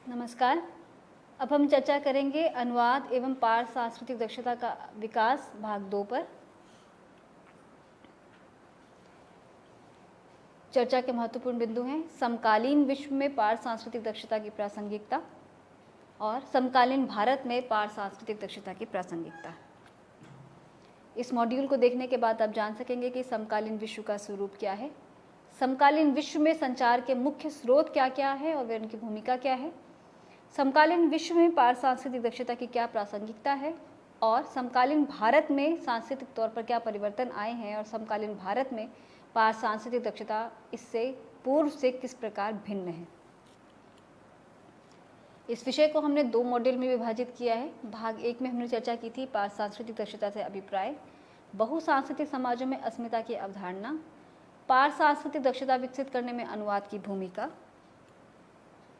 नमस्कार। अब हम चर्चा करेंगे अनुवाद एवं पाठ सांस्कृतिक दक्षता का विकास भाग 2 पर। चर्चा के महत्वपूर्ण बिंदु हैं समकालीन विश्व में पाठ सांस्कृतिक दक्षता की प्रासंगिकता और समकालीन भारत में पाठ सांस्कृतिक दक्षता की प्रासंगिकता। इस मॉड्यूल को देखने के बाद आप जान सकेंगे कि समकालीन विश्व का स्वरूप क्या है, समकालीन विश्व में संचार के मुख्य स्रोत क्या क्या है और वे उनकी भूमिका क्या है, समकालीन विश्व में पाठ सांस्कृतिक दक्षता की क्या प्रासंगिकता है और समकालीन भारत में सांस्कृतिक तौर पर क्या परिवर्तन आए हैं और समकालीन भारत में पाठ सांस्कृतिक दक्षता इससे पूर्व से किस प्रकार भिन्न है। इस विषय को हमने 2 मॉड्यूल में विभाजित किया है। भाग 1 में हमने चर्चा की थी पाठ सांस्कृतिक दक्षता से अभिप्राय, बहुसांस्कृतिक समाजों में अस्मिता की अवधारणा, पाठ सांस्कृतिक दक्षता विकसित करने में अनुवाद की भूमिका।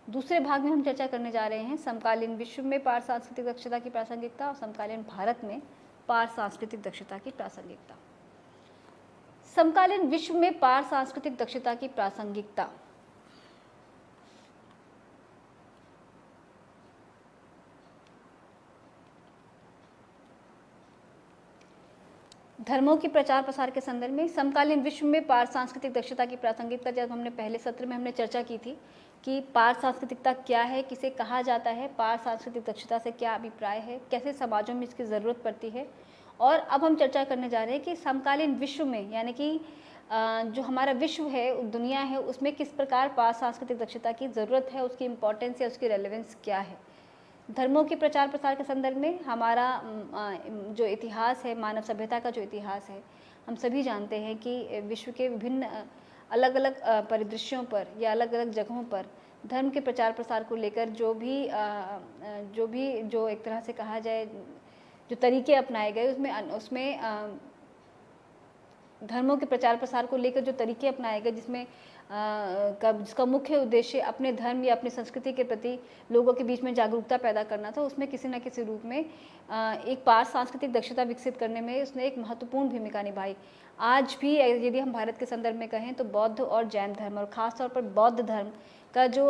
दूसरे भाग में हम चर्चा करने जा रहे हैं समकालीन विश्व में पाठ सांस्कृतिक दक्षता की प्रासंगिकता और समकालीन भारत में पाठ सांस्कृतिक दक्षता की प्रासंगिकता। समकालीन विश्व में पाठ सांस्कृतिक दक्षता की प्रासंगिकता। धर्मों की प्रचार प्रसार के संदर्भ में समकालीन विश्व में पाठ सांस्कृतिक दक्षता की प्रासंगिकता, जब हमने पहले सत्र में हमने चर्चा की थी कि पाठ सांस्कृतिकता क्या है, किसे कहा जाता है, पाठ सांस्कृतिक दक्षता से क्या अभिप्राय है, कैसे समाजों में इसकी ज़रूरत पड़ती है। और अब हम चर्चा करने जा रहे हैं कि समकालीन विश्व में, यानी कि जो हमारा विश्व है, दुनिया है, उसमें किस प्रकार पाठ सांस्कृतिक दक्षता की ज़रूरत है, उसकी इम्पोर्टेंस या उसकी रेलेवेंस क्या है। धर्मों के प्रचार प्रसार के संदर्भ में हमारा जो इतिहास है, मानव सभ्यता का जो इतिहास है, हम सभी जानते हैं कि विश्व के विभिन्न अलग अलग परिदृश्यों पर या अलग अलग जगहों पर धर्म के प्रचार प्रसार को लेकर जो एक तरह से कहा जाए जो तरीके अपनाए गए, उसमें धर्मों के प्रचार प्रसार को लेकर जो तरीके अपनाए गए, जिसका मुख्य उद्देश्य अपने धर्म या अपनी संस्कृति के प्रति लोगों के बीच में जागरूकता पैदा करना था, उसमें किसी न किसी रूप में एक पाठ सांस्कृतिक दक्षता विकसित करने में उसने एक महत्वपूर्ण भूमिका निभाई। आज भी यदि हम भारत के संदर्भ में कहें तो बौद्ध और जैन धर्म, और ख़ासतौर पर बौद्ध धर्म का जो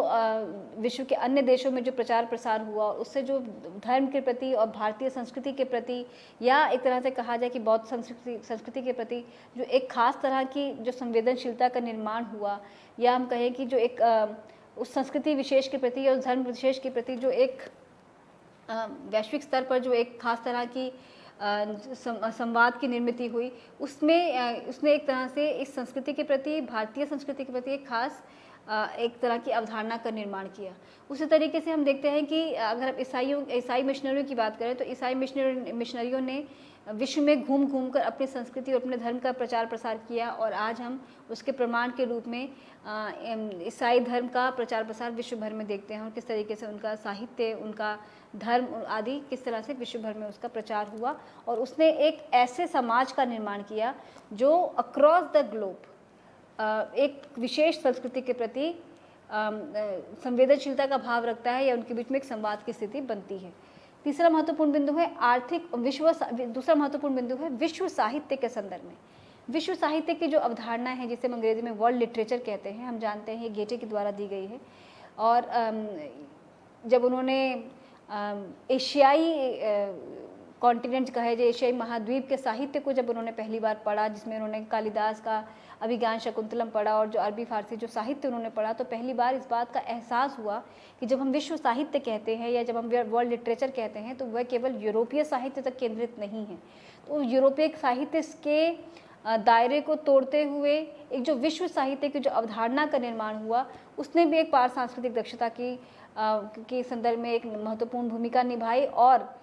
विश्व के अन्य देशों में जो प्रचार प्रसार हुआ, उससे जो धर्म के प्रति और भारतीय संस्कृति के प्रति, या एक तरह से कहा जाए कि बौद्ध संस्कृति के प्रति जो एक खास तरह की जो संवेदनशीलता का निर्माण हुआ, या हम कहें कि जो एक उस संस्कृति विशेष के प्रति और धर्म विशेष के प्रति जो एक वैश्विक स्तर पर जो एक खास तरह की संवाद की निर्मित हुई, उसने एक तरह से इस संस्कृति के प्रति, भारतीय संस्कृति के प्रति एक खास एक तरह की अवधारणा का निर्माण किया। उसी तरीके से हम देखते हैं कि अगर आप ईसाई मिशनरियों की बात करें तो ईसाई मिशनरियों ने विश्व में घूम घूम कर अपनी संस्कृति और अपने धर्म का प्रचार प्रसार किया, और आज हम उसके प्रमाण के रूप में ईसाई धर्म का प्रचार प्रसार विश्व भर में देखते हैं, और किस तरीके से उनका साहित्य, उनका धर्म आदि किस तरह से विश्व भर में उसका प्रचार हुआ, और उसने एक ऐसे समाज का निर्माण किया जो अक्रॉस द ग्लोब एक विशेष संस्कृति के प्रति संवेदनशीलता का भाव रखता है, या उनके बीच में एक संवाद की स्थिति बनती है। तीसरा महत्वपूर्ण बिंदु है दूसरा महत्वपूर्ण बिंदु है विश्व साहित्य के संदर्भ में। विश्व साहित्य की जो अवधारणा है, जिसे हम अंग्रेजी में वर्ल्ड लिटरेचर कहते हैं, हम जानते हैं ये गेटे के द्वारा दी गई है। और जब उन्होंने एशियाई कॉन्टिनेंट कहे जो एशियाई महाद्वीप के साहित्य को जब उन्होंने पहली बार पढ़ा, जिसमें उन्होंने कालिदास का अभिज्ञान शकुंतलम पढ़ा और जो अरबी फारसी जो साहित्य उन्होंने पढ़ा, तो पहली बार इस बात का एहसास हुआ कि जब हम विश्व साहित्य कहते हैं या जब हम वर्ल्ड लिटरेचर कहते हैं तो वह केवल यूरोपीय साहित्य तक केंद्रित नहीं है। तो यूरोपीय साहित्य के दायरे को तोड़ते हुए एक जो विश्व साहित्य की जो अवधारणा का निर्माण हुआ, उसने भी एक पाठ सांस्कृतिक दक्षता के संदर्भ में एक महत्वपूर्ण भूमिका निभाई, और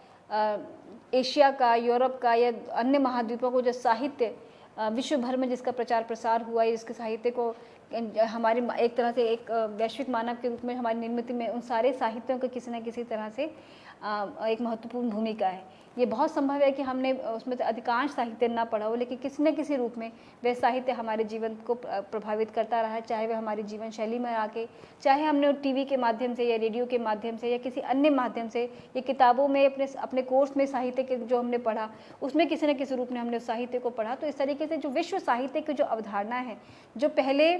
एशिया का, यूरोप का या अन्य महाद्वीपों को जो साहित्य विश्व भर में जिसका प्रचार प्रसार हुआ, जिसके साहित्य को हमारे एक तरह से एक वैश्विक मानव के रूप में हमारी निर्मित में उन सारे साहित्यों का किसी न किसी तरह से एक महत्वपूर्ण भूमिका है। ये बहुत संभव है कि हमने उसमें से अधिकांश साहित्य ना पढ़ा हो, लेकिन किसी न किसी रूप में वह साहित्य हमारे जीवन को प्रभावित करता रहा है, चाहे वह हमारी जीवन शैली में आके, चाहे हमने टीवी के माध्यम से या रेडियो के माध्यम से या किसी अन्य माध्यम से या किताबों में अपने कोर्स में साहित्य के जो हमने पढ़ा, उसमें किसी न किसी रूप में हमने उस साहित्य को पढ़ा। तो इस तरीके से जो विश्व साहित्य की जो अवधारणा है, जो पहले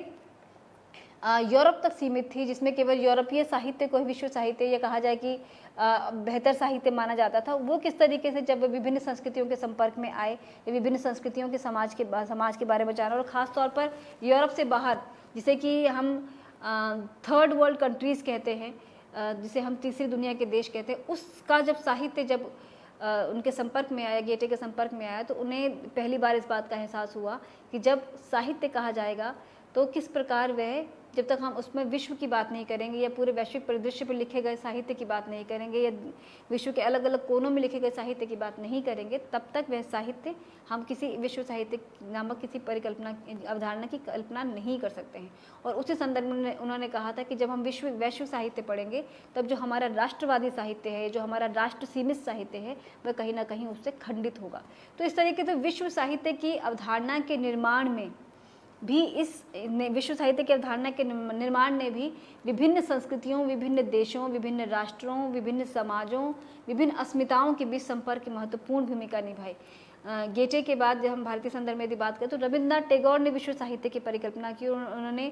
यूरोप तक सीमित थी, जिसमें केवल यूरोपीय साहित्य को ही विश्व साहित्य या कहा जाए कि बेहतर साहित्य माना जाता था, वो किस तरीके से जब विभिन्न संस्कृतियों के संपर्क में आए, विभिन्न संस्कृतियों के समाज के बारे में जाना, और ख़ास तौर पर यूरोप से बाहर, जिसे कि हम थर्ड वर्ल्ड कंट्रीज़ कहते हैं, जिसे हम तीसरी दुनिया के देश कहते हैं, उसका जब साहित्य जब उनके संपर्क में आया, गेटे के संपर्क में आया, तो उन्हें पहली बार इस बात का एहसास हुआ कि जब साहित्य कहा जाएगा तो किस प्रकार वह, जब तक हम उसमें विश्व की बात नहीं करेंगे या पूरे वैश्विक परिदृश्य पर लिखे गए साहित्य की बात नहीं करेंगे या विश्व के अलग अलग कोनों में लिखे गए साहित्य की बात नहीं करेंगे, तब तक वह साहित्य हम किसी विश्व साहित्य नामक किसी परिकल्पना अवधारणा की कल्पना नहीं कर सकते हैं। और उसी संदर्भ में उन्होंने कहा था कि जब हम वैश्विक साहित्य पढ़ेंगे, तब जो हमारा राष्ट्रवादी साहित्य है, जो हमारा राष्ट्र सीमित साहित्य है, वह कहीं ना कहीं उससे खंडित होगा। तो इस तरीके से विश्व साहित्य की अवधारणा के निर्माण में भी, इस विश्व साहित्य की अवधारणा के निर्माण ने भी विभिन्न संस्कृतियों, विभिन्न देशों, विभिन्न राष्ट्रों, विभिन्न समाजों, विभिन्न अस्मिताओं के बीच संपर्क की महत्वपूर्ण भूमिका निभाई। गेटे के बाद जब हम भारतीय संदर्भ में यदि बात करें तो रविन्द्रनाथ टैगोर ने विश्व साहित्य की परिकल्पना की। उन्होंने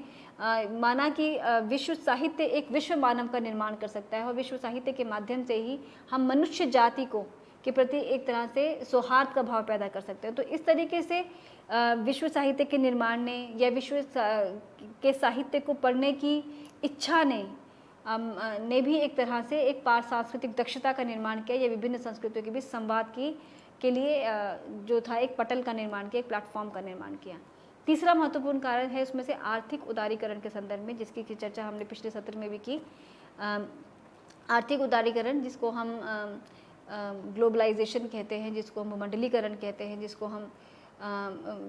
माना कि विश्व साहित्य एक विश्व मानव का निर्माण कर सकता है और विश्व साहित्य के माध्यम से ही हम मनुष्य जाति को के प्रति एक तरह से सौहार्द का भाव पैदा कर सकते हैं। तो इस तरीके से विश्व साहित्य के निर्माण ने या विश्व के साहित्य को पढ़ने की इच्छा ने भी एक तरह से एक पार सांस्कृतिक दक्षता का निर्माण किया या विभिन्न संस्कृतियों के बीच संवाद के लिए जो था एक पटल का निर्माण किया, एक प्लेटफॉर्म का निर्माण किया। तीसरा महत्वपूर्ण कारण है उसमें से आर्थिक उदारीकरण के संदर्भ में, जिसकी चर्चा हमने पिछले सत्र में भी की। आर्थिक उदारीकरण, जिसको हम ग्लोबलाइजेशन कहते हैं, जिसको हम मंडलीकरण कहते हैं, जिसको हम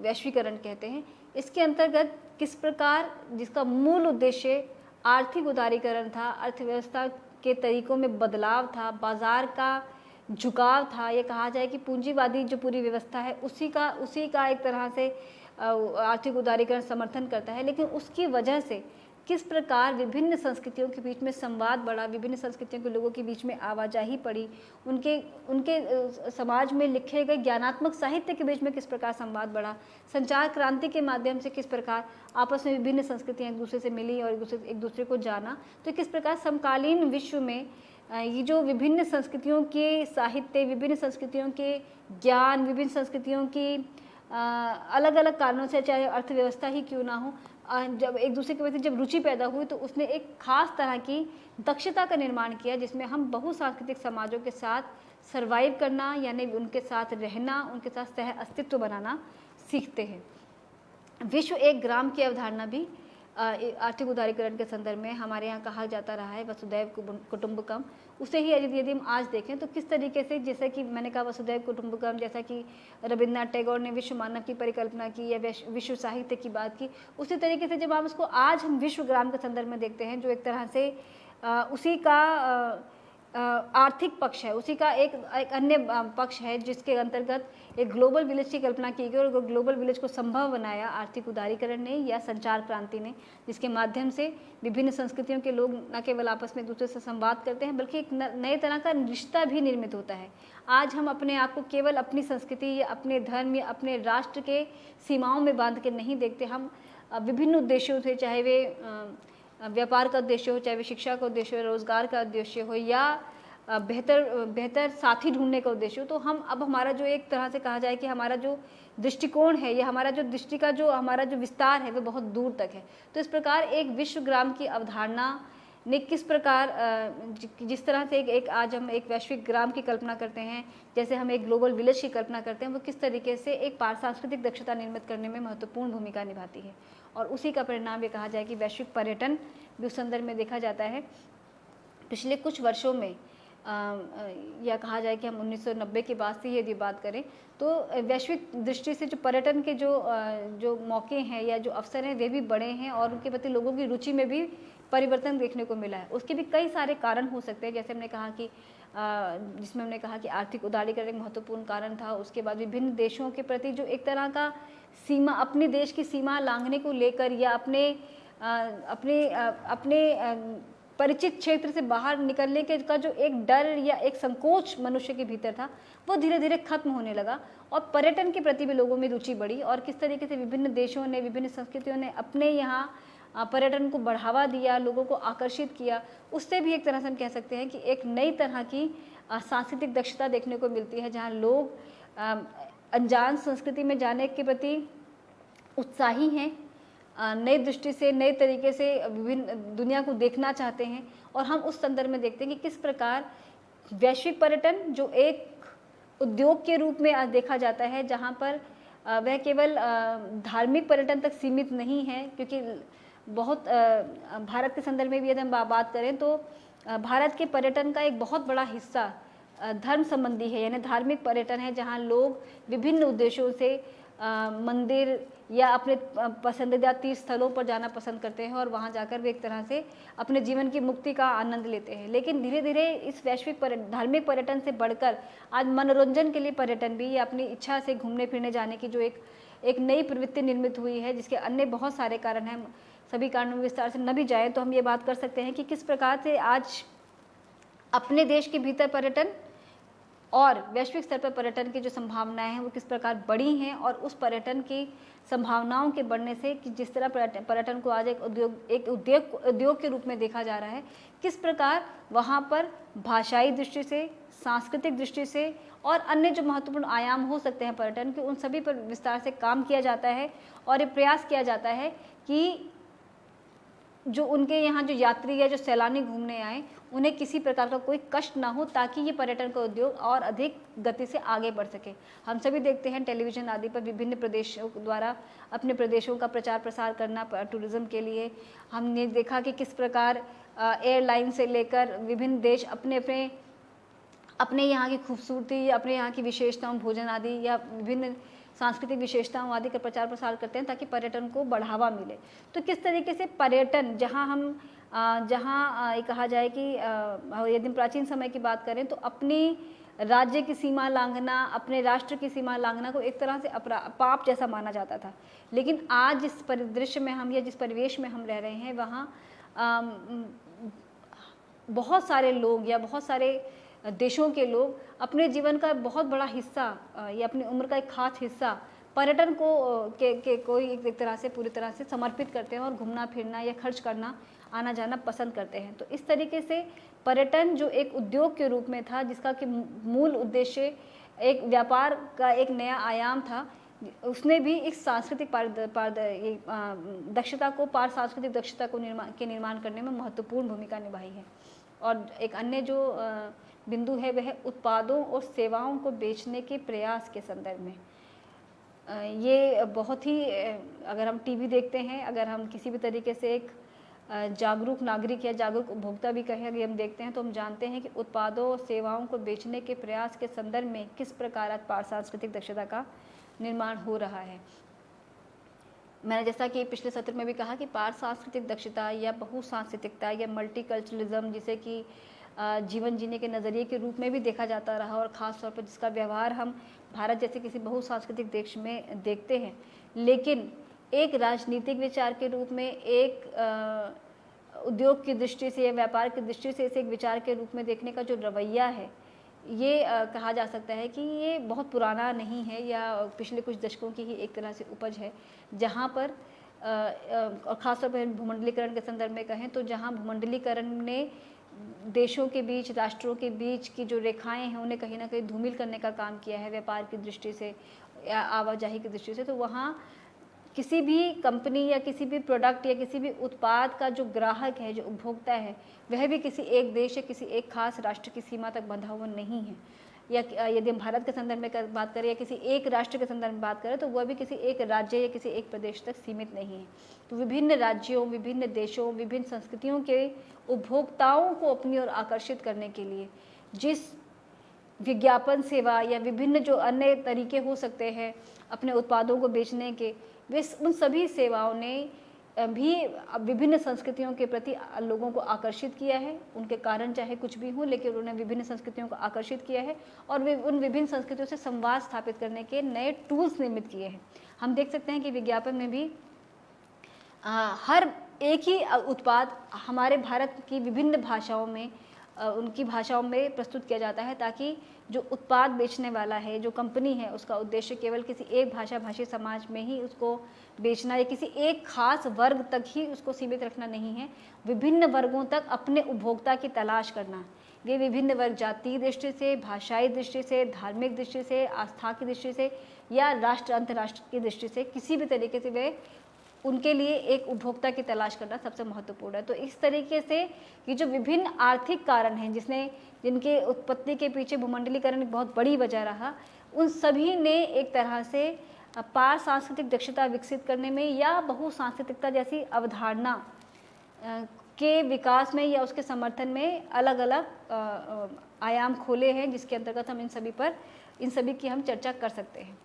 वैश्वीकरण कहते हैं, इसके अंतर्गत किस प्रकार जिसका मूल उद्देश्य आर्थिक उदारीकरण था, अर्थव्यवस्था के तरीकों में बदलाव था, बाजार का झुकाव था, ये कहा जाए कि पूंजीवादी जो पूरी व्यवस्था है उसी का एक तरह से आर्थिक उदारीकरण समर्थन करता है। लेकिन उसकी वजह से किस प्रकार विभिन्न संस्कृतियों के बीच में संवाद बढ़ा, विभिन्न संस्कृतियों के लोगों के बीच में आवाजाही पड़ी, उनके समाज में लिखे गए ज्ञानात्मक साहित्य के बीच में किस प्रकार संवाद बढ़ा, संचार क्रांति के माध्यम से किस प्रकार आपस में विभिन्न संस्कृतियाँ एक दूसरे से मिली और एक दूसरे को जाना, तो किस प्रकार समकालीन विश्व में ये जो विभिन्न संस्कृतियों के साहित्य, विभिन्न संस्कृतियों के ज्ञान, विभिन्न संस्कृतियों की अलग अलग कारणों से, चाहे अर्थव्यवस्था ही क्यों ना हो, जब एक दूसरे के प्रति जब रुचि पैदा हुई तो उसने एक खास तरह की दक्षता का निर्माण किया, जिसमें हम बहुसांस्कृतिक समाजों के साथ सर्वाइव करना, यानी उनके साथ रहना, उनके साथ सह अस्तित्व बनाना सीखते हैं। विश्व एक ग्राम की अवधारणा भी आर्थिक उदारीकरण के संदर्भ में हमारे यहाँ कहा जाता रहा है, वसुधैव कुटुंबकम। उसे ही यदि हम आज देखें तो किस तरीके से, जैसे कि मैंने कहा वसुधैव कुटुंबकम, जैसा कि रविन्द्रनाथ टैगोर ने विश्व मानव की परिकल्पना की या विश्व साहित्य की बात की, उसी तरीके से जब आप उसको आज हम विश्व ग्राम के संदर्भ में देखते हैं, जो एक तरह से उसी का आर्थिक पक्ष है, उसी का एक अन्य पक्ष है, जिसके अंतर्गत एक ग्लोबल विलेज की कल्पना की गई और ग्लोबल विलेज को संभव बनाया आर्थिक उदारीकरण ने या संचार क्रांति ने, जिसके माध्यम से विभिन्न संस्कृतियों के लोग न केवल आपस में एक दूसरे से संवाद करते हैं, बल्कि एक नए तरह का रिश्ता भी निर्मित होता है। आज हम अपने आप को केवल अपनी संस्कृति या अपने धर्म या अपने राष्ट्र के सीमाओं में बांध के नहीं देखते, हम विभिन्न उद्देश्यों से, चाहे वे व्यापार का उद्देश्य हो, चाहे वे शिक्षा का उद्देश्य हो, रोजगार का उद्देश्य हो या बेहतर साथी ढूंढने का उद्देश्य हो, तो हम अब हमारा जो एक तरह से कहा जाए कि हमारा जो दृष्टिकोण है या हमारा जो दृष्टि का जो हमारा जो विस्तार है वो बहुत दूर तक है। तो इस प्रकार एक विश्व ग्राम की अवधारणा ने किस प्रकार जिस तरह से एक आज हम एक वैश्विक ग्राम की कल्पना करते हैं, जैसे हम एक ग्लोबल विलेज की कल्पना करते हैं, वो किस तरीके से एक पार सांस्कृतिक दक्षता निर्मित करने में महत्वपूर्ण भूमिका निभाती है। और उसी का परिणाम ये कहा जाए कि वैश्विक पर्यटन भी उस संदर्भ में देखा जाता है। पिछले कुछ वर्षों में या कहा जाए कि हम 1990 के बाद से यदि बात करें तो वैश्विक दृष्टि से जो पर्यटन के जो मौके हैं या जो अवसर हैं वे भी बढ़े हैं और उनके प्रति लोगों की रुचि में भी परिवर्तन देखने को मिला है। उसके भी कई सारे कारण हो सकते हैं, जैसे हमने कहा कि जिसमें हमने कहा कि आर्थिक उदारीकरण एक महत्वपूर्ण कारण था। उसके बाद विभिन्न देशों के प्रति जो एक तरह का सीमा, अपने देश की सीमा लांघने को लेकर या अपने परिचित क्षेत्र से बाहर निकलने के का जो एक डर या एक संकोच मनुष्य के भीतर था, वो धीरे धीरे खत्म होने लगा और पर्यटन के प्रति भी लोगों में रुचि बढ़ी। और किस तरीके से विभिन्न देशों ने, विभिन्न संस्कृतियों ने अपने यहाँ पर्यटन को बढ़ावा दिया, लोगों को आकर्षित किया, उससे भी एक तरह से हम कह सकते हैं कि एक नई तरह की सांस्कृतिक दक्षता देखने को मिलती है, जहाँ लोग अनजान संस्कृति में जाने के प्रति उत्साही हैं, नई दृष्टि से, नए तरीके से विभिन्न दुनिया को देखना चाहते हैं। और हम उस संदर्भ में देखते हैं कि किस प्रकार वैश्विक पर्यटन जो एक उद्योग के रूप में आज देखा जाता है, जहाँ पर वह केवल धार्मिक पर्यटन तक सीमित नहीं है, क्योंकि बहुत भारत के संदर्भ में भी यदि हम बात करें तो भारत के पर्यटन का एक बहुत बड़ा हिस्सा धर्म संबंधी है, यानी धार्मिक पर्यटन है, जहाँ लोग विभिन्न उद्देश्यों से मंदिर या अपने पसंदीदा तीर्थ स्थलों पर जाना पसंद करते हैं और वहाँ जाकर वे एक तरह से अपने जीवन की मुक्ति का आनंद लेते हैं। लेकिन धीरे धीरे इस वैश्विक धार्मिक पर्यटन से बढ़कर आज मनोरंजन के लिए पर्यटन भी, या अपनी इच्छा से घूमने फिरने जाने की जो एक नई प्रवृत्ति निर्मित हुई है, जिसके अन्य बहुत सारे कारण हैं, सभी कारणों में विस्तार से न भी जाए तो हम ये बात कर सकते हैं कि किस प्रकार से आज अपने देश के भीतर पर्यटन और वैश्विक स्तर पर पर्यटन की जो संभावनाएं हैं वो किस प्रकार बढ़ी हैं, और उस पर्यटन की संभावनाओं के बढ़ने से कि जिस तरह पर्यटन को आज एक उद्योग के रूप में देखा जा रहा है, किस प्रकार वहाँ पर भाषाई दृष्टि से, सांस्कृतिक दृष्टि से और अन्य जो महत्वपूर्ण आयाम हो सकते हैं पर्यटन के, उन सभी पर विस्तार से काम किया जाता है। और ये प्रयास किया जाता है कि जो उनके यहाँ जो यात्री या जो सैलानी घूमने आए, उन्हें किसी प्रकार का कोई कष्ट ना हो, ताकि ये पर्यटन का उद्योग और अधिक गति से आगे बढ़ सके। हम सभी देखते हैं टेलीविज़न आदि पर विभिन्न प्रदेशों द्वारा अपने प्रदेशों का प्रचार प्रसार करना टूरिज़्म के लिए। हमने देखा कि किस प्रकार एयरलाइन से लेकर विभिन्न देश अपने यहाँ की खूबसूरती, अपने यहाँ की विशेषताओं, भोजन आदि या विभिन्न सांस्कृतिक विशेषताओं आदि का प्रचार प्रसार करते हैं ताकि पर्यटन को बढ़ावा मिले। तो किस तरीके से पर्यटन, जहाँ कहा जाए कि यदि प्राचीन समय की बात करें तो अपनी राज्य की सीमा लांघना, अपने राष्ट्र की सीमा लांघना को एक तरह से पाप जैसा माना जाता था। लेकिन आज जिस परिदृश्य में हम या जिस परिवेश में हम रह रहे हैं, वहाँ बहुत सारे लोग या बहुत सारे देशों के लोग अपने जीवन का बहुत बड़ा हिस्सा या अपनी उम्र का एक खास हिस्सा पर्यटन को कोई एक तरह से पूरी तरह से समर्पित करते हैं और घूमना फिरना या खर्च करना, आना जाना पसंद करते हैं। तो इस तरीके से पर्यटन जो एक उद्योग के रूप में था, जिसका कि मूल उद्देश्य एक व्यापार का एक नया आयाम था, उसने भी एक सांस्कृतिक दक्षता को सांस्कृतिक दक्षता को निर्माण करने में महत्वपूर्ण भूमिका निभाई है। और एक अन्य जो बिंदु है वह उत्पादों और सेवाओं को बेचने के प्रयास के संदर्भ में। ये बहुत ही, अगर हम टीवी देखते हैं, अगर हम किसी भी तरीके से एक जागरूक नागरिक या जागरूक उपभोक्ता भी कहें, अगर हम देखते हैं तो हम जानते हैं कि उत्पादों और सेवाओं को बेचने के प्रयास के संदर्भ में किस प्रकार आज पार सांस्कृतिक दक्षता का निर्माण हो रहा है। मैंने जैसा कि पिछले सत्र में भी कहा कि पार सांस्कृतिक दक्षता या बहुसांस्कृतिकता या मल्टीकल्चरलिज्म, जिसे कि जीवन जीने के नज़रिए के रूप में भी देखा जाता रहा, और ख़ास तौर पर जिसका व्यवहार हम भारत जैसे किसी बहुसांस्कृतिक देश में देखते हैं, लेकिन एक राजनीतिक विचार के रूप में, एक उद्योग की दृष्टि से या व्यापार की दृष्टि से इसे एक विचार के रूप में देखने का जो रवैया है, ये कहा जा सकता है कि ये बहुत पुराना नहीं है, या पिछले कुछ दशकों की ही एक तरह से उपज है, जहाँ पर और ख़ासतौर पर भूमंडलीकरण के संदर्भ में कहें तो जहाँ भूमंडलीकरण ने देशों के बीच, राष्ट्रों के बीच की जो रेखाएं हैं उन्हें कहीं ना कहीं धूमिल करने का काम किया है व्यापार की दृष्टि से या आवाजाही की दृष्टि से। तो वहाँ किसी भी कंपनी या किसी भी प्रोडक्ट या किसी भी उत्पाद का जो ग्राहक है, जो उपभोक्ता है, वह भी किसी एक देश या किसी एक खास राष्ट्र की सीमा तक बंधा हुआ नहीं है। या यदि हम भारत के संदर्भ में बात करें या किसी एक राष्ट्र के संदर्भ में बात करें तो वह भी किसी एक राज्य या किसी एक प्रदेश तक सीमित नहीं है। तो विभिन्न राज्यों, विभिन्न देशों, विभिन्न संस्कृतियों के उपभोक्ताओं को अपनी ओर आकर्षित करने के लिए जिस विज्ञापन सेवा या विभिन्न जो अन्य तरीके हो सकते हैं अपने उत्पादों को बेचने के, वे उन सभी सेवाओं ने भी विभिन्न संस्कृतियों के प्रति लोगों को आकर्षित किया है। उनके कारण चाहे कुछ भी हो, लेकिन उन्होंने विभिन्न संस्कृतियों को आकर्षित किया है और वे उन विभिन्न संस्कृतियों से संवाद स्थापित करने के नए टूल्स निर्मित किए हैं। हम देख सकते हैं कि विज्ञापन में भी हर एक ही उत्पाद हमारे भारत की विभिन्न भाषाओं में उनकी भाषाओं में प्रस्तुत किया जाता है, ताकि जो उत्पाद बेचने वाला है, जो कंपनी है, उसका उद्देश्य केवल किसी एक भाषा भाषी समाज में ही उसको बेचना या किसी एक खास वर्ग तक ही उसको सीमित रखना नहीं है, विभिन्न वर्गों तक अपने उपभोक्ता की तलाश करना। ये विभिन्न वर्ग जातीय दृष्टि से, भाषाई दृष्टि से, धार्मिक दृष्टि से, आस्था की दृष्टि से या राष्ट्र अंतर्राष्ट्र की दृष्टि से किसी भी तरीके से वे उनके लिए एक उपभोक्ता की तलाश करना सबसे महत्वपूर्ण है। तो इस तरीके से ये जो विभिन्न आर्थिक कारण हैं जिनके उत्पत्ति के पीछे भूमंडलीकरण एक बहुत बड़ी वजह रहा, उन सभी ने एक तरह से पार सांस्कृतिक दक्षता विकसित करने में या बहुसांस्कृतिकता जैसी अवधारणा के विकास में या उसके समर्थन में अलग अलग आयाम खोले हैं, जिसके अंतर्गत हम इन सभी की हम चर्चा कर सकते हैं।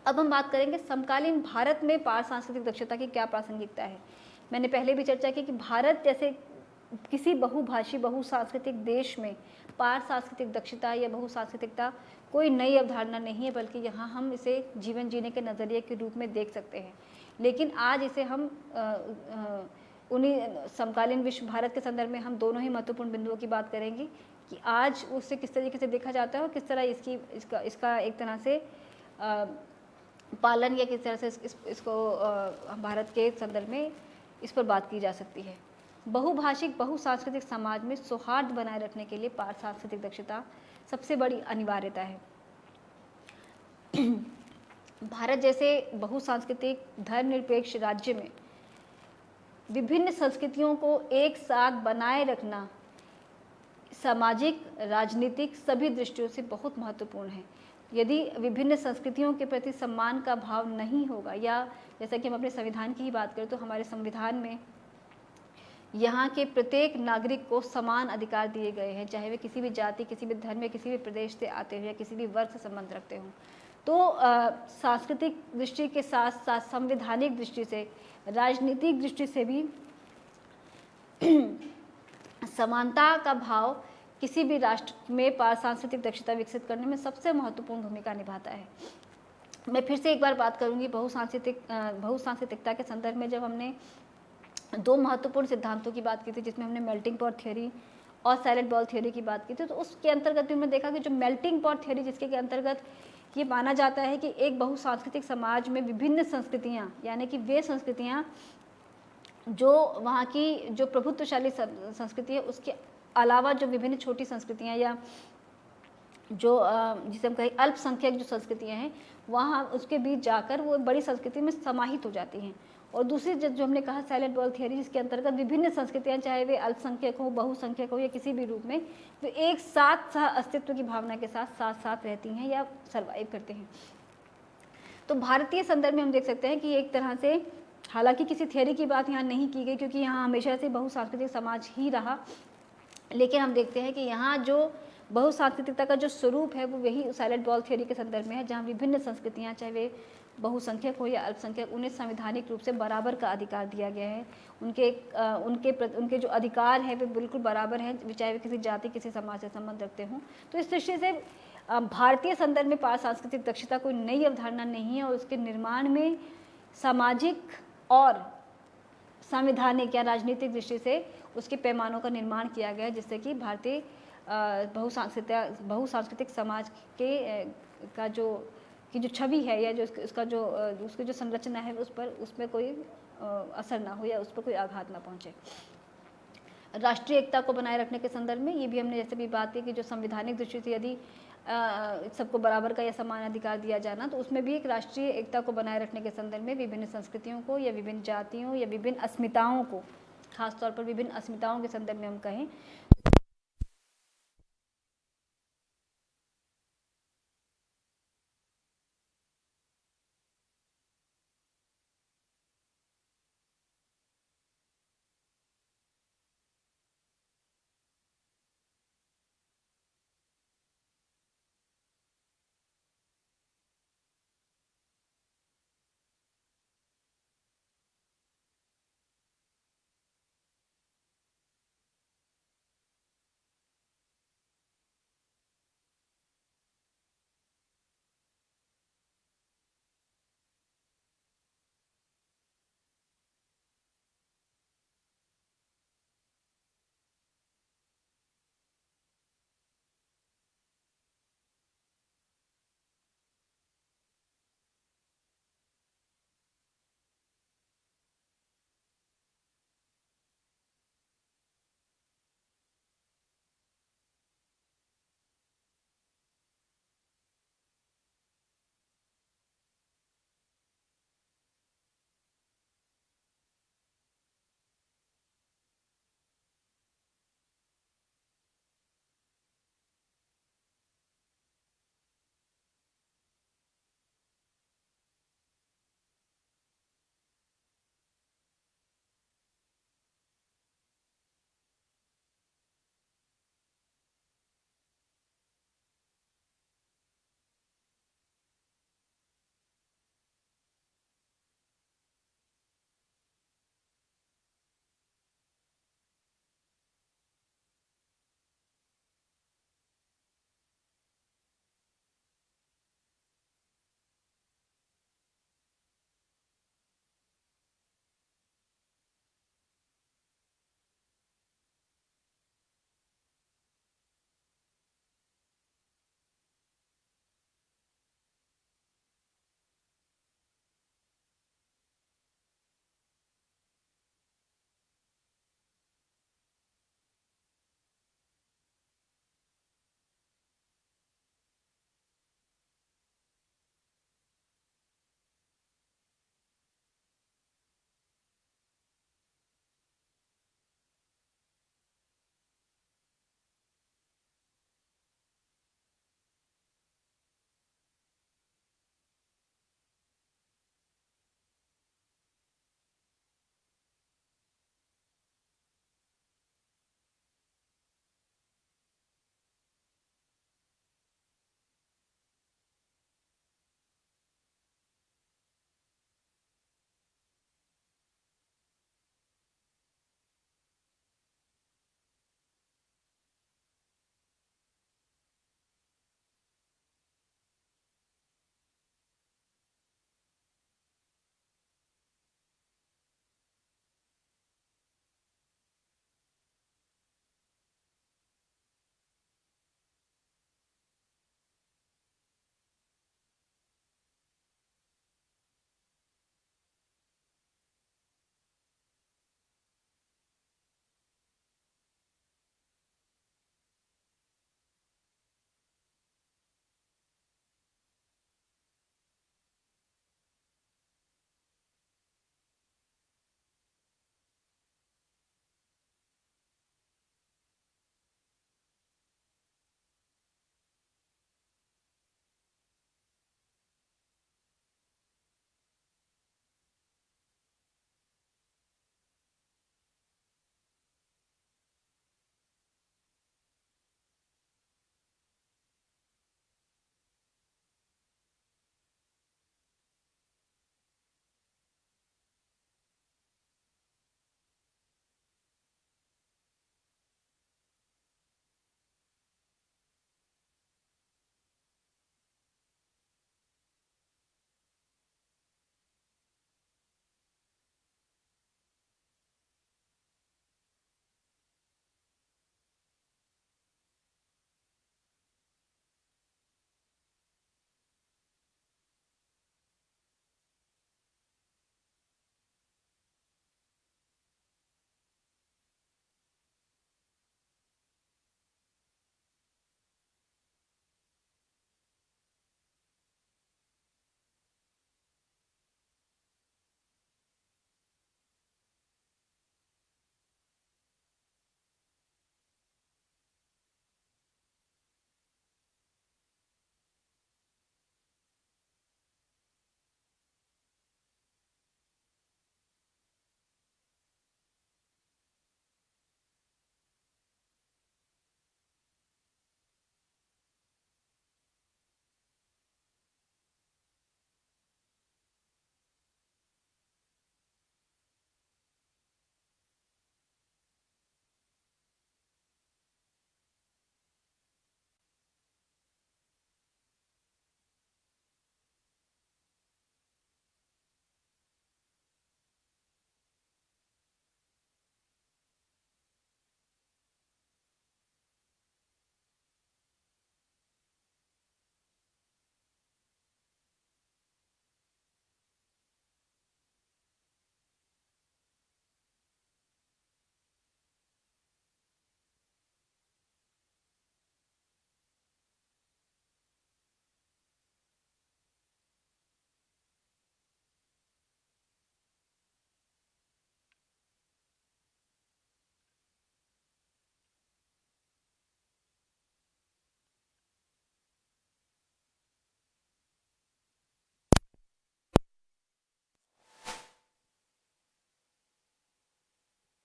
अब हम बात करेंगे समकालीन भारत में पार सांस्कृतिक दक्षता की क्या प्रासंगिकता है। मैंने पहले भी चर्चा की कि भारत जैसे किसी बहुभाषी बहुसांस्कृतिक देश में पार सांस्कृतिक दक्षता या बहुसांस्कृतिकता कोई नई अवधारणा नहीं है, बल्कि यहाँ हम इसे जीवन जीने के नज़रिए के रूप में देख सकते हैं। लेकिन आज इसे हम उन्हीं समकालीन विश्व भारत के संदर्भ में हम दोनों ही महत्वपूर्ण बिंदुओं की बात करेंगे कि आज उससे किस तरीके से देखा जाता है और किस तरह इसका एक तरह से पालन या किस तरह से इसको भारत के संदर्भ में इस पर बात की जा सकती है। बहुभाषिक बहुसांस्कृतिक समाज में सौहार्द बनाए रखने के लिए पार सांस्कृतिक दक्षता सबसे बड़ी अनिवार्यता है। भारत जैसे बहुसांस्कृतिक धर्मनिरपेक्ष राज्य में विभिन्न संस्कृतियों को एक साथ बनाए रखना सामाजिक, राजनीतिक सभी दृष्टियों से बहुत महत्वपूर्ण है। यदि विभिन्न संस्कृतियों के प्रति सम्मान का भाव नहीं होगा, या जैसा कि हम अपने संविधान की ही बात करें तो हमारे संविधान में यहाँ के प्रत्येक नागरिक को समान अधिकार दिए गए हैं, चाहे वे किसी भी जाति, किसी भी धर्म या किसी भी प्रदेश से आते हो या किसी भी वर्ग से संबंध रखते हों। तो सांस्कृतिक दृष्टि के साथ साथ संवैधानिक दृष्टि से, राजनीतिक दृष्टि से भी समानता का भाव किसी भी राष्ट्र में पार सांस्कृतिक दक्षता विकसित करने में सबसे महत्वपूर्ण भूमिका निभाता है। मैं फिर से एक बार बात करूंगी बहुसांस्कृतिकता के संदर्भ में, जब हमने दो महत्वपूर्ण सिद्धांतों की बात की थी, जिसमें हमने मेल्टिंग पॉट थ्योरी और सैलेड बॉल थ्योरी की बात की थी, तो उसके अंतर्गत भी हमने देखा कि जो मेल्टिंग पॉट थ्योरी, जिसके के अंतर्गत ये माना जाता है कि एक बहुसांस्कृतिक समाज में विभिन्न संस्कृतियाँ, यानी कि वे संस्कृतियाँ जो वहाँ की जो प्रभुत्वशाली संस्कृति है उसके अलावा जो विभिन्न छोटी संस्कृतियाँ या जो जिसे हम कहें अल्पसंख्यक जो संस्कृतियाँ हैं, वहाँ उसके बीच जाकर वो बड़ी संस्कृति में समाहित हो जाती हैं। और दूसरी जो हमने कहा सैलेड बॉल थियरी, जिसके अंतर्गत विभिन्न संस्कृतियाँ, चाहे वे अल्पसंख्यक हो, बहुसंख्यक हो या किसी भी रूप में, वे एक साथ सह अस्तित्व की भावना के साथ साथ साथ रहती हैं या सर्वाइव करते हैं। तो भारतीय संदर्भ में हम देख सकते हैं कि एक तरह से, हालांकि किसी थियरी की बात यहाँ नहीं की गई क्योंकि यहाँ हमेशा से बहुसांस्कृतिक समाज ही रहा, लेकिन हम देखते हैं कि यहाँ जो बहुसांस्कृतिकता का जो स्वरूप है वो वही सैलेड बॉल थ्योरी के संदर्भ में है, जहाँ विभिन्न संस्कृतियाँ, चाहे वे बहुसंख्यक हो या अल्पसंख्यक, उन्हें संवैधानिक रूप से बराबर का अधिकार दिया गया है। उनके जो अधिकार है वे बिल्कुल बराबर हैं, चाहे वे किसी जाति, किसी समाज से संबंध रखते हों। तो इस दृष्टि से भारतीय संदर्भ में पार सांस्कृतिक दक्षता कोई नई अवधारणा नहीं है, और उसके निर्माण में सामाजिक और संवैधानिक या राजनीतिक दृष्टि से उसके पैमानों का निर्माण किया गया है, जिससे कि भारतीय बहुसांस्कृतिक समाज का जो छवि है या जो उसकी जो संरचना है उसमें कोई असर ना हो या उस पर कोई आघात ना पहुंचे। राष्ट्रीय एकता को बनाए रखने के संदर्भ में ये भी हमने जैसे भी बात की कि जो संवैधानिक दृष्टि से यदि सबको बराबर का या समान अधिकार दिया जाना, तो उसमें भी एक राष्ट्रीय एकता को बनाए रखने के संदर्भ में विभिन्न संस्कृतियों को या विभिन्न जातियों या विभिन्न अस्मिताओं को, खासतौर पर विभिन्न अस्मिताओं के संदर्भ में हम कहें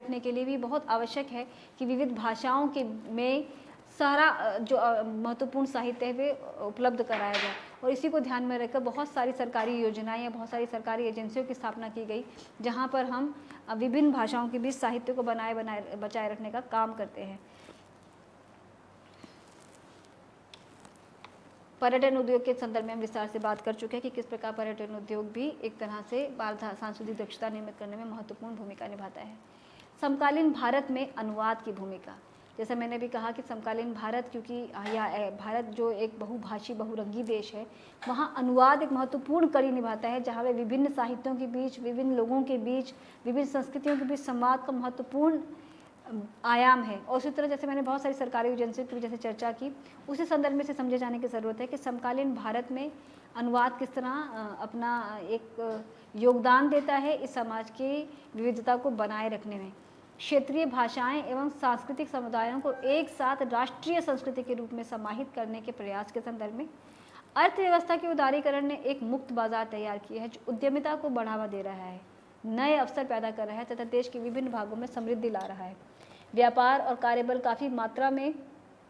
रखने के लिए भी बहुत आवश्यक है कि विविध भाषाओं के में सारा जो महत्वपूर्ण साहित्य है वे उपलब्ध कराया जाए। और इसी को ध्यान में रखकर बहुत सारी सरकारी योजनाएं या बहुत सारी सरकारी एजेंसियों की स्थापना की गई, जहां पर हम विभिन्न भाषाओं के बीच साहित्य को बचाए रखने का काम करते हैं। पर्यटन उद्योग के संदर्भ में हम विस्तार से बात कर चुके हैं कि किस प्रकार पर्यटन उद्योग भी एक तरह से सांस्कृतिक दक्षता निर्मित करने में महत्वपूर्ण भूमिका निभाता है। समकालीन भारत में अनुवाद की भूमिका, जैसा मैंने भी कहा कि समकालीन भारत, क्योंकि भारत जो एक बहुभाषी बहुरंगी देश है, वहाँ अनुवाद एक महत्वपूर्ण कड़ी निभाता है, जहाँ वे विभिन्न साहित्यों के बीच, विभिन्न लोगों के बीच, विभिन्न संस्कृतियों के बीच संवाद का महत्वपूर्ण आयाम है। और उसी तरह जैसे मैंने बहुत सारी सरकारी एजेंसियों की जैसे चर्चा की, उसी संदर्भ में से समझे जाने की ज़रूरत है कि समकालीन भारत में अनुवाद किस तरह अपना एक योगदान देता है इस समाज की विविधता को बनाए रखने में। क्षेत्रीय भाषाएं एवं सांस्कृतिक समुदायों को एक साथ राष्ट्रीय संस्कृति के रूप में समाहित करने के प्रयास के संदर्भ में अर्थव्यवस्था के उदारीकरण ने एक मुक्त बाजार तैयार किया है, जो उद्यमिता को बढ़ावा दे रहा है, नए अवसर पैदा कर रहा है तथा देश के विभिन्न भागों में समृद्धि ला रहा है। व्यापार और कार्यबल काफ़ी मात्रा में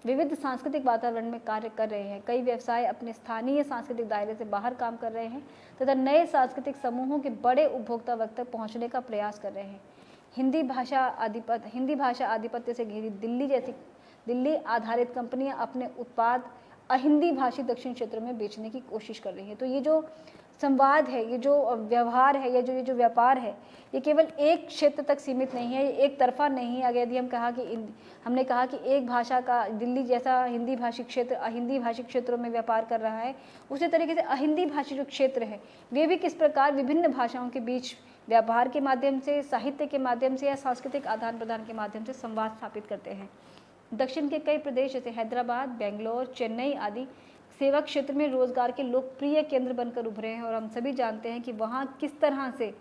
विविध सांस्कृतिक वातावरण में कार्य कर रहे हैं। कई व्यवसाय अपने स्थानीय सांस्कृतिक दायरे से बाहर काम कर रहे हैं तथा नए सांस्कृतिक समूहों के बड़े उपभोक्ता वर्ग तक पहुंचने का प्रयास कर रहे हैं। हिंदी भाषा आधिपत्य से घिरी दिल्ली आधारित कंपनियां अपने उत्पाद अहिंदी भाषी दक्षिण क्षेत्र में बेचने की कोशिश कर रही हैं। तो ये जो संवाद है, ये जो व्यवहार है, या ये जो व्यापार है, ये केवल एक क्षेत्र तक सीमित नहीं है, ये एक तरफा नहीं है। अगर यदि हमने कहा कि एक भाषा का दिल्ली जैसा हिंदी भाषी क्षेत्र अहिंदी भाषी क्षेत्रों में व्यापार कर रहा है, उसी तरीके से अहिंदी भाषी जो क्षेत्र है वे भी किस प्रकार विभिन्न भाषाओं के बीच व्यापार के माध्यम से, साहित्य के माध्यम से या सांस्कृतिक आदान प्रदान के माध्यम से संवाद स्थापित करते हैं। दक्षिण के कई प्रदेश जैसे हैदराबाद, बेंगलोर, चेन्नई आदि सेवा क्षेत्र में रोजगार के लोकप्रिय केंद्र बनकर उभरे हैं। और हम सभी जानते हैं कि वहाँ किस तरह से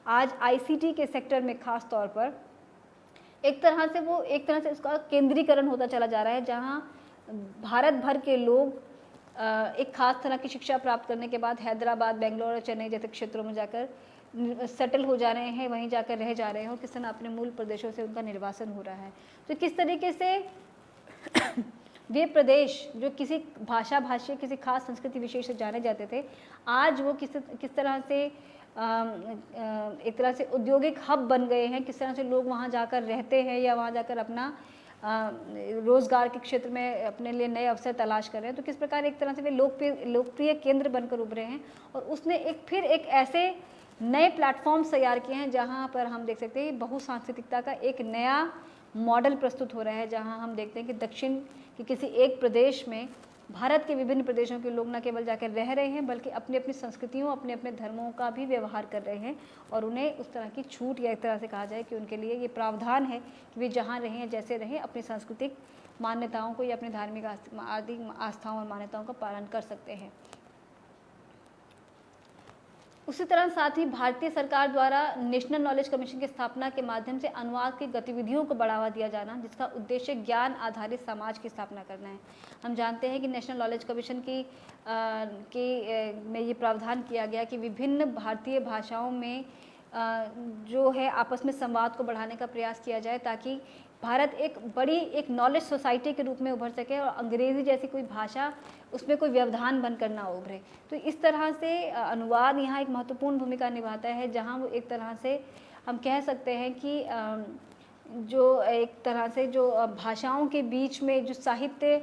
आज आईसीटी के सेक्टर में खास तौर पर एक तरह से उसका केंद्रीकरण होता चला जा रहा है, जहाँ भारत भर के लोग एक खास तरह की शिक्षा प्राप्त करने के बाद हैदराबाद, बेंगलोर और चेन्नई जैसे क्षेत्रों में जाकर सेटल हो जा रहे हैं, वहीं जाकर रह जा रहे हैं और किस तरह अपने मूल प्रदेशों से उनका निर्वासन हो रहा है। तो किस तरीके से वे प्रदेश जो किसी भाषी किसी खास संस्कृति विशेष से जाने जाते थे, आज वो किस तरह से एक तरह से औद्योगिक हब बन गए हैं, किस तरह से लोग वहाँ जाकर रहते हैं या वहाँ जाकर अपना रोजगार के क्षेत्र में अपने लिए नए अवसर तलाश कर रहे हैं। तो किस प्रकार एक तरह से वे लोकप्रिय केंद्र बनकर उभरे हैं और उसने एक ऐसे नए प्लेटफॉर्म्स तैयार किए हैं जहाँ पर हम देख सकते हैं बहुसांस्कृतिकता का एक नया मॉडल प्रस्तुत हो रहा है, जहाँ हम देखते हैं कि दक्षिण के किसी एक प्रदेश में भारत के विभिन्न प्रदेशों के लोग न केवल जाकर रह रहे हैं बल्कि अपनी अपनी संस्कृतियों, अपने अपने धर्मों का भी व्यवहार कर रहे हैं और उन्हें उस तरह की छूट या एक तरह से कहा जाए कि उनके लिए ये प्रावधान है कि वे जहाँ रहें जैसे रहें अपनी सांस्कृतिक मान्यताओं को या अपनी धार्मिक आदि आस्थाओं और मान्यताओं का पालन कर सकते हैं। उसी तरह साथ ही भारतीय सरकार द्वारा नेशनल नॉलेज कमीशन की स्थापना के माध्यम से अनुवाद की गतिविधियों को बढ़ावा दिया जाना, जिसका उद्देश्य ज्ञान आधारित समाज की स्थापना करना है। हम जानते हैं कि नेशनल नॉलेज कमीशन में ये प्रावधान किया गया कि विभिन्न भारतीय भाषाओं में जो है आपस में संवाद को बढ़ाने का प्रयास किया जाए ताकि भारत एक नॉलेज सोसाइटी के रूप में उभर सके और अंग्रेज़ी जैसी कोई भाषा उसमें कोई व्यवधान बनकर ना उभरे। तो इस तरह से अनुवाद यहाँ एक महत्वपूर्ण भूमिका निभाता है, जहाँ वो एक तरह से हम कह सकते हैं कि जो एक तरह से जो भाषाओं के बीच में जो साहित्य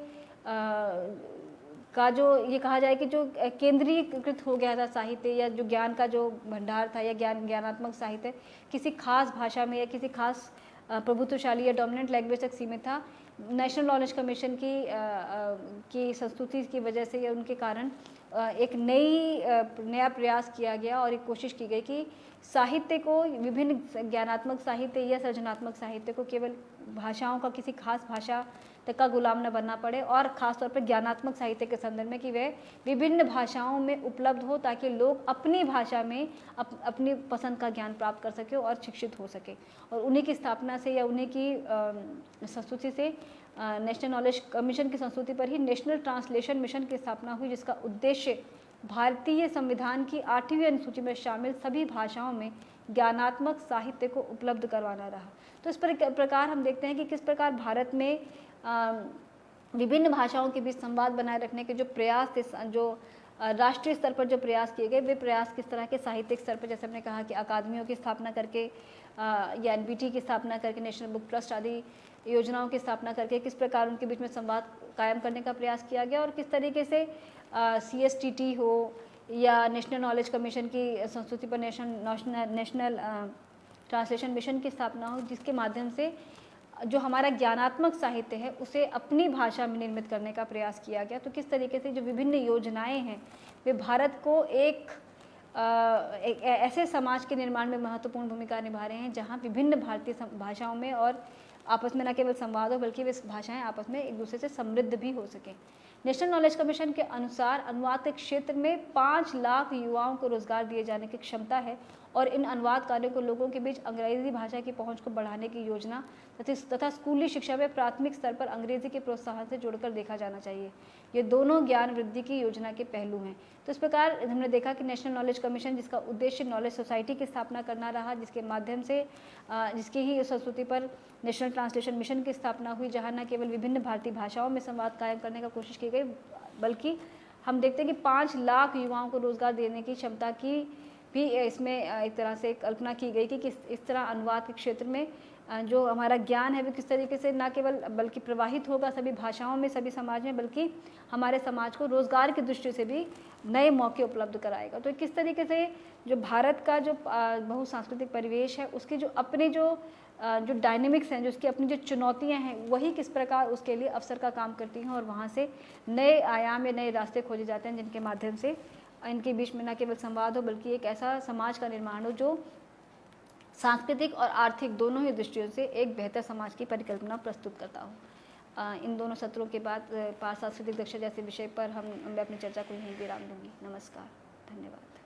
का जो ये कहा जाए कि जो केंद्रीकृत हो गया था साहित्य या जो ज्ञान का जो भंडार था या ज्ञानात्मक साहित्य किसी खास भाषा में या किसी खास प्रभुत्वशाली या डोमिनेंट लैंग्वेज तक सीमित था। नेशनल नॉलेज कमीशन की संस्तुति की वजह से या उनके कारण एक नया प्रयास किया गया और एक कोशिश की गई कि साहित्य को विभिन्न ज्ञानात्मक साहित्य या सृजनात्मक साहित्य को केवल भाषाओं का किसी खास भाषा तक का गुलाम न बनना पड़े और ख़ासतौर पर ज्ञानात्मक साहित्य के संदर्भ में कि वह विभिन्न भाषाओं में उपलब्ध हो ताकि लोग अपनी भाषा में अपनी पसंद का ज्ञान प्राप्त कर सके और शिक्षित हो सके। और उन्हीं की स्थापना से या उन्हीं की संस्तुति से नेशनल नॉलेज कमीशन की संस्तुति पर ही नेशनल ट्रांसलेशन मिशन की स्थापना हुई, जिसका उद्देश्य भारतीय संविधान की 8वीं अनुसूची में शामिल सभी भाषाओं में ज्ञानात्मक साहित्य को उपलब्ध करवाना रहा। तो इस प्रकार हम देखते हैं कि किस प्रकार भारत में विभिन्न भाषाओं के बीच संवाद बनाए रखने के जो प्रयास थे, जो राष्ट्रीय स्तर पर जो प्रयास किए गए, वे प्रयास किस तरह के साहित्यिक स्तर पर, जैसे हमने कहा कि अकादमियों की स्थापना करके या NBT की स्थापना करके, नेशनल बुक ट्रस्ट आदि योजनाओं की स्थापना करके किस प्रकार उनके बीच में संवाद कायम करने का प्रयास किया गया, और किस तरीके से CSTT हो या नेशनल नॉलेज कमीशन की संस्कृति पर नेशनल ट्रांसलेशन मिशन की स्थापना हो, जिसके माध्यम से जो हमारा ज्ञानात्मक साहित्य है उसे अपनी भाषा में निर्मित करने का प्रयास किया गया। तो किस तरीके से जो विभिन्न योजनाएं हैं वे भारत को एक ऐसे समाज के निर्माण में महत्वपूर्ण भूमिका निभा रहे हैं जहां विभिन्न भारतीय भाषाओं में और आपस में न केवल संवाद हो बल्कि वे भाषाएं आपस में एक दूसरे से समृद्ध भी हो सकें। नेशनल नॉलेज कमीशन के अनुसार अनुवाद के क्षेत्र में 5 लाख युवाओं को रोजगार दिए जाने की क्षमता है और इन अनुवाद कार्यों को लोगों के बीच अंग्रेजी भाषा की पहुंच को बढ़ाने की योजना तथा स्कूली शिक्षा में प्राथमिक स्तर पर अंग्रेजी के प्रोत्साहन से जोड़कर देखा जाना चाहिए। ये दोनों ज्ञान वृद्धि की योजना के पहलू हैं। तो इस प्रकार हमने देखा कि नेशनल नॉलेज कमीशन, जिसका उद्देश्य नॉलेज सोसाइटी की स्थापना करना रहा, जिसके माध्यम से जिसकी ही संस्कृति पर नेशनल ट्रांसलेशन मिशन की स्थापना हुई, जहाँ न केवल विभिन्न भारतीय भाषाओं में संवाद कायम करने का कोशिश की गई बल्कि हम देखते हैं कि 5 लाख युवाओं को रोजगार देने की क्षमता की भी इसमें एक तरह से कल्पना की गई कि इस तरह अनुवाद के क्षेत्र में जो हमारा ज्ञान है वो किस तरीके से न केवल बल्कि प्रवाहित होगा सभी भाषाओं में, सभी समाज में, बल्कि हमारे समाज को रोजगार की दृष्टि से भी नए मौके उपलब्ध कराएगा। तो किस तरीके से जो भारत का जो बहुसांस्कृतिक परिवेश है उसके जो अपने जो डायनेमिक्स हैं, जो उसकी अपनी जो चुनौतियां हैं, वही किस प्रकार उसके लिए अवसर का काम करती हैं और वहाँ से नए आयाम या नए रास्ते खोजे जाते हैं जिनके माध्यम से इनके बीच में न केवल संवाद हो बल्कि एक ऐसा समाज का निर्माण हो जो सांस्कृतिक और आर्थिक दोनों ही दृष्टियों से एक बेहतर समाज की परिकल्पना प्रस्तुत करता हो। इन दोनों सत्रों के बाद सांस्कृतिक दक्षता जैसे विषय पर मैं अपनी चर्चा को यहीं विराम दूंगी। नमस्कार, धन्यवाद।